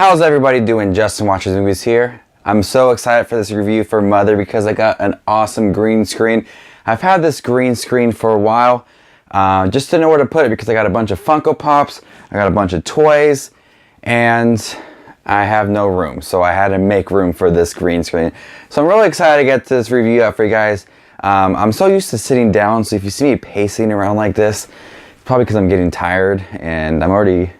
How's everybody doing? Justin Watches Movies here. I'm so excited for this review for Mother because I got an awesome green screen. I've had this green screen for a while. Just didn't know where to put it because I got a bunch of Funko Pops, I got a bunch of toys, and I have no room. So I had to make room for this green screen. So I'm really excited to get this review out for you guys. I'm so used to sitting down, so if you see me pacing around like this, it's probably because I'm getting tired, and I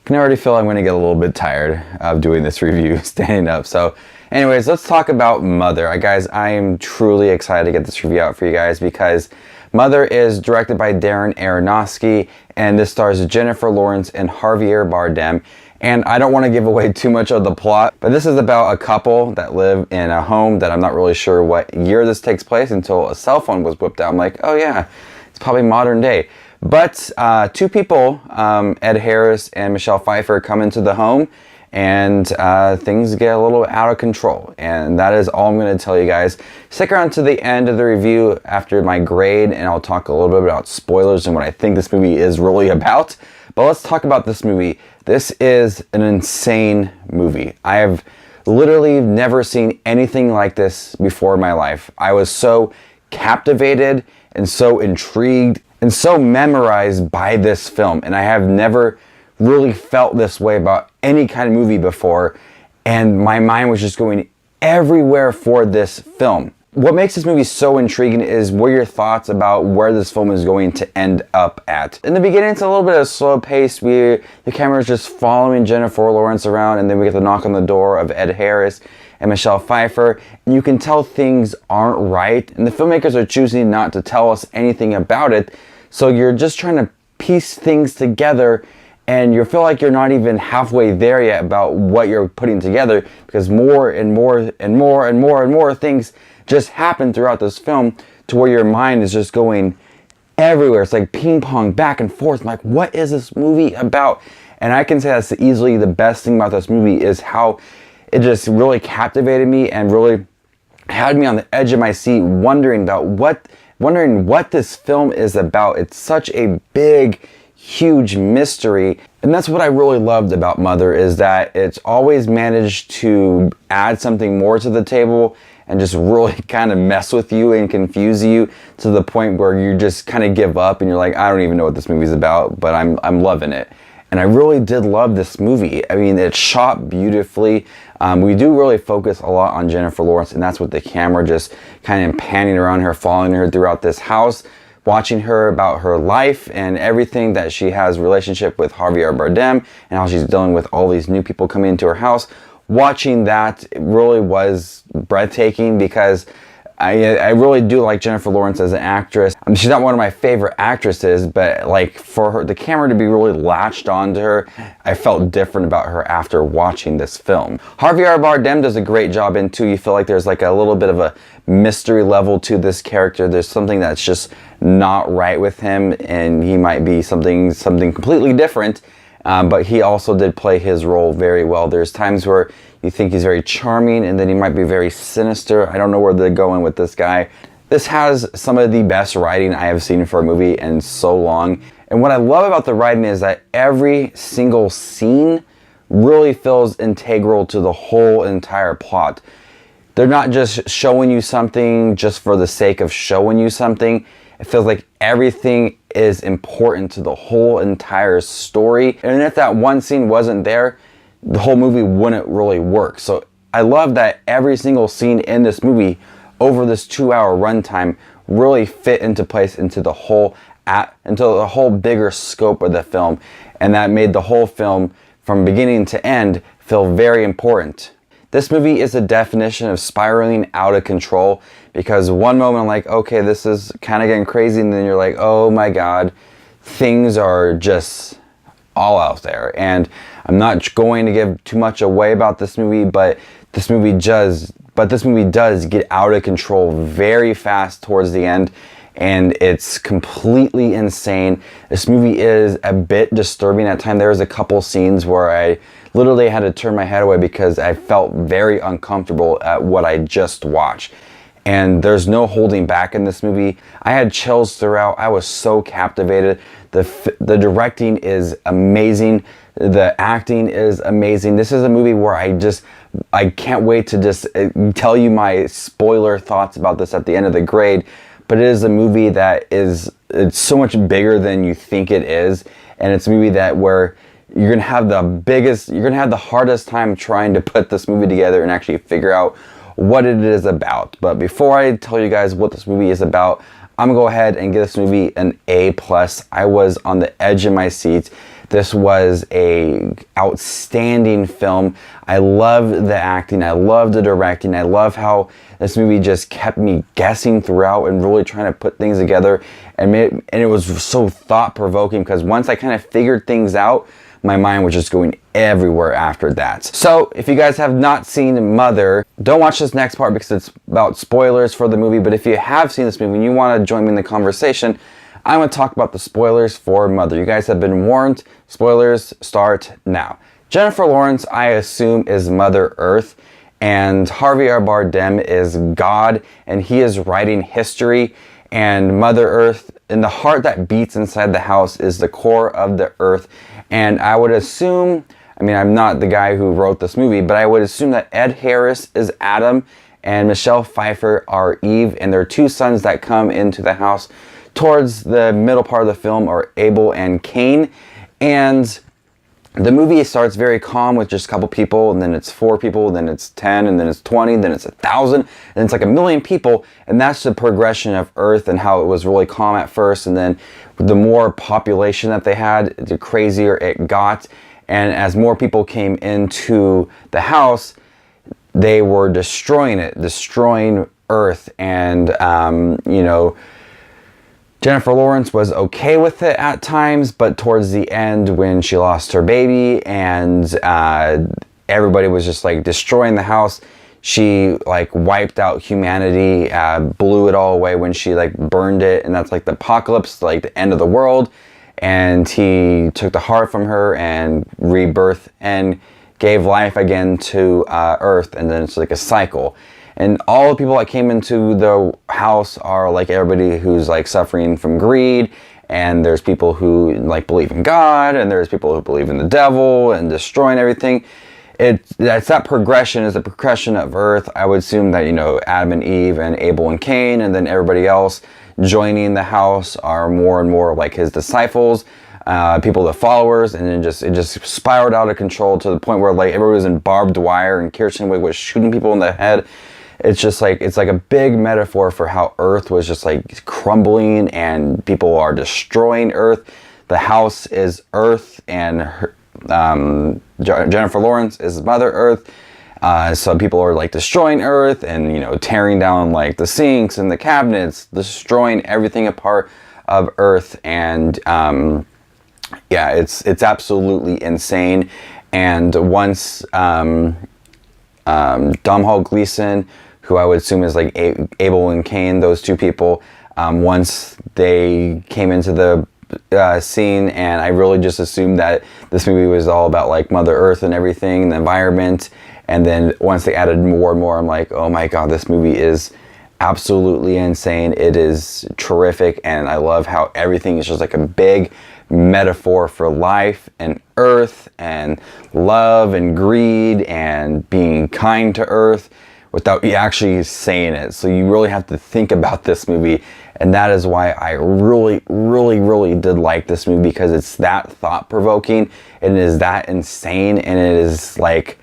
can already feel I'm going to get a little bit tired of doing this review standing up. So anyways, let's talk about Mother. Guys, I am truly excited to get this review out for you guys because Mother is directed by Darren Aronofsky, and this stars Jennifer Lawrence and Javier Bardem. And I don't want to give away too much of the plot, but this is about a couple that live in a home that I'm not really sure what year this takes place until a cell phone was whipped out. I'm like, oh yeah, it's probably modern day. But two people, Ed Harris and Michelle Pfeiffer, come into the home, and things get a little out of control. And that is all I'm going to tell you guys. Stick around to the end of the review after my grade, and I'll talk a little bit about spoilers and what I think this movie is really about. But let's talk about this movie. This is an insane movie. I have literally never seen anything like this before in my life. I was so captivated and so intrigued and so memorized by this film, and I have never really felt this way about any kind of movie before, and my mind was just going everywhere for this film. What makes this movie so intriguing is what are your thoughts about where this film is going to end up at. In the beginning, it's a little bit of a slow pace. The camera is just following Jennifer Lawrence around, and then we get the knock on the door of Ed Harris and Michelle Pfeiffer, and you can tell things aren't right, and the filmmakers are choosing not to tell us anything about it, so you're just trying to piece things together, and you feel like you're not even halfway there yet about what you're putting together, because more and more and more and more and more things just happen throughout this film to where your mind is just going everywhere. It's like ping pong back and forth. I'm like, what is this movie about? And I can say that's easily the best thing about this movie is how it just really captivated me and really had me on the edge of my seat wondering what this film is about. It's such a big, huge mystery. And that's what I really loved about Mother, is that it's always managed to add something more to the table and just really kind of mess with you and confuse you to the point where you just kind of give up and you're like, I don't even know what this movie's about, but I'm loving it. And I really did love this movie. I mean, it's shot beautifully. We do really focus a lot on Jennifer Lawrence, and that's with the camera just kind of panning around her, following her throughout this house, watching her about her life and everything that she has relationship with Javier Bardem and how she's dealing with all these new people coming into her house. Watching that really was breathtaking because I really do like Jennifer Lawrence as an actress. I mean, she's not one of my favorite actresses, but like for the camera to be really latched onto her, I felt different about her after watching this film. Javier Bardem does a great job in too. You feel like there's like a little bit of a mystery level to this character. There's something that's just not right with him, and he might be something completely different. But he also did play his role very well. There's times where you think he's very charming, and then he might be very sinister. I don't know where they're going with this guy. This has some of the best writing I have seen for a movie in so long. And what I love about the writing is that every single scene really feels integral to the whole entire plot. They're not just showing you something just for the sake of showing you something. It feels like everything is important to the whole entire story. And if that one scene wasn't there, the whole movie wouldn't really work. So I love that every single scene in this movie over this 2-hour runtime really fit into place into the whole bigger scope of the film. And that made the whole film from beginning to end feel very important. This movie is a definition of spiraling out of control, because one moment I'm like, okay, this is kind of getting crazy, and then you're like, oh my God, things are just all out there. And I'm not going to give too much away about this movie, but this movie does get out of control very fast towards the end, and it's completely insane. This movie is a bit disturbing at times. There's a couple scenes where I literally had to turn my head away because I felt very uncomfortable at what I just watched. and there's no holding back in this movie. I had chills throughout. I was so captivated. The directing is amazing. The acting is amazing. This is a movie where I can't wait to just tell you my spoiler thoughts about this at the end of the grade. But it is a movie that it's so much bigger than you think it is, and it's a movie where you're gonna have the hardest time trying to put this movie together and actually figure out what it is about. But before I tell you guys what this movie is about, I'm gonna go ahead and give this movie an A+. I was on the edge of my seat. This was a outstanding film. I love the acting. I love the directing. I love how this movie just kept me guessing throughout and really trying to put things together. And it was so thought-provoking, because once I kind of figured things out, my mind was just going everywhere after that. So if you guys have not seen Mother, don't watch this next part because it's about spoilers for the movie. But if you have seen this movie and you want to join me in the conversation, I'm going to talk about the spoilers for Mother. You guys have been warned. Spoilers start now. Jennifer Lawrence, I assume, is Mother Earth, and Javier Bardem is God, and he is writing history. And Mother Earth, and the heart that beats inside the house, is the core of the earth. And I would assume, I mean, I'm not the guy who wrote this movie, but I would assume that Ed Harris is Adam and Michelle Pfeiffer are Eve, and their two sons that come into the house towards the middle part of the film are Abel and Cain. And the movie starts very calm with just a couple people, and then it's 4 people, then it's 10, and then it's 20, then it's 1,000, and it's like 1,000,000 people. And that's the progression of Earth, and how it was really calm at first, and then the more population that they had, the crazier it got. And as more people came into the house, they were destroying it, destroying Earth. And you know, Jennifer Lawrence was okay with it at times, but towards the end, when she lost her baby and everybody was just like destroying the house, she like wiped out humanity, blew it all away when she like burned it, and that's like the apocalypse, like the end of the world. And he took the heart from her and rebirthed and gave life again to Earth, and then it's like a cycle. And all the people that came into the house are like everybody who's like suffering from greed, and there's people who like believe in God, and there's people who believe in the devil and destroying everything. That's that progression, is the progression of Earth. I would assume that, you know, Adam and Eve and Abel and Cain, and then everybody else joining the house are more and more like his disciples, people, the followers, and then it just spiraled out of control to the point where like everybody was in barbed wire, and Kirsten Wiig was shooting people in the head. It's just like, it's like a big metaphor for how Earth was just like crumbling, and people are destroying Earth. The house is Earth, and her, Jennifer Lawrence is Mother Earth. So people are like destroying Earth, and, you know, tearing down like the sinks and the cabinets, destroying everything apart of Earth. And yeah, it's absolutely insane. And once Domhnall Gleeson, who I would assume is like Abel and Cain, those two people, once they came into the scene, and I really just assumed that this movie was all about like Mother Earth and everything, the environment. And then once they added more and more, I'm like, oh my God, this movie is absolutely insane. It is terrific, and I love how everything is just like a big metaphor for life and Earth and love and greed and being kind to Earth without you actually saying it. So you really have to think about this movie, and that is why I really, really, really did like this movie, because it's that thought-provoking, and it is that insane, and it is like,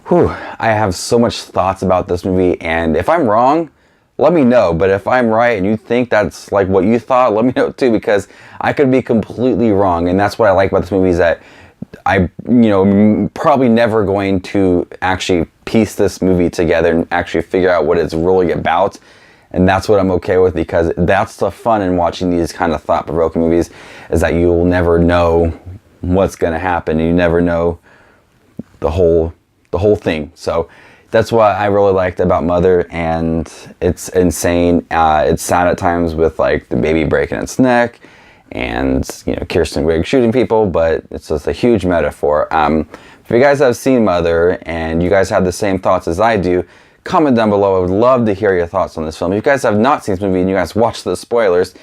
whew, I have so much thoughts about this movie. And if I'm wrong, let me know. But if I'm right and you think that's like what you thought, let me know too, because I could be completely wrong. And that's what I like about this movie, is that I, you know, probably never going to actually piece this movie together and actually figure out what it's really about. And that's what I'm okay with, because that's the fun in watching these kind of thought-provoking movies, is that you'll never know what's going to happen. You never know the whole thing. So that's what I really liked about Mother, and it's insane. It's sad at times with like the baby breaking its neck, and, you know, Kirsten Wiig shooting people, but it's just a huge metaphor. If you guys have seen Mother and you guys have the same thoughts as I do, comment down below. I would love to hear your thoughts on this film. If you guys have not seen this movie and you guys watched the spoilers,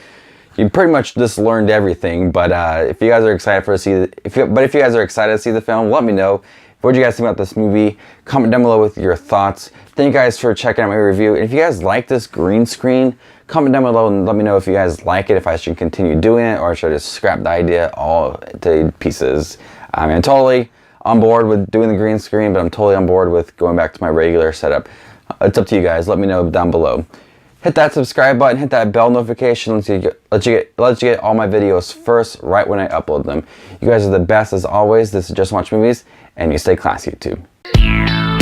you pretty much just learned everything. But if you guys are excited if you guys are excited to see the film, let me know. What do you guys think about this movie? Comment down below with your thoughts. Thank you guys for checking out my review. And if you guys like this green screen, comment down below and let me know if you guys like it, if I should continue doing it, or should I just scrap the idea all to pieces. I mean, I'm totally on board with doing the green screen, but I'm totally on board with going back to my regular setup. It's up to you guys. Let me know down below. Hit that subscribe button, hit that bell notification, let you get all my videos first, right when I upload them. You guys are the best as always. This is Just Watch Movies, and you stay classy, YouTube.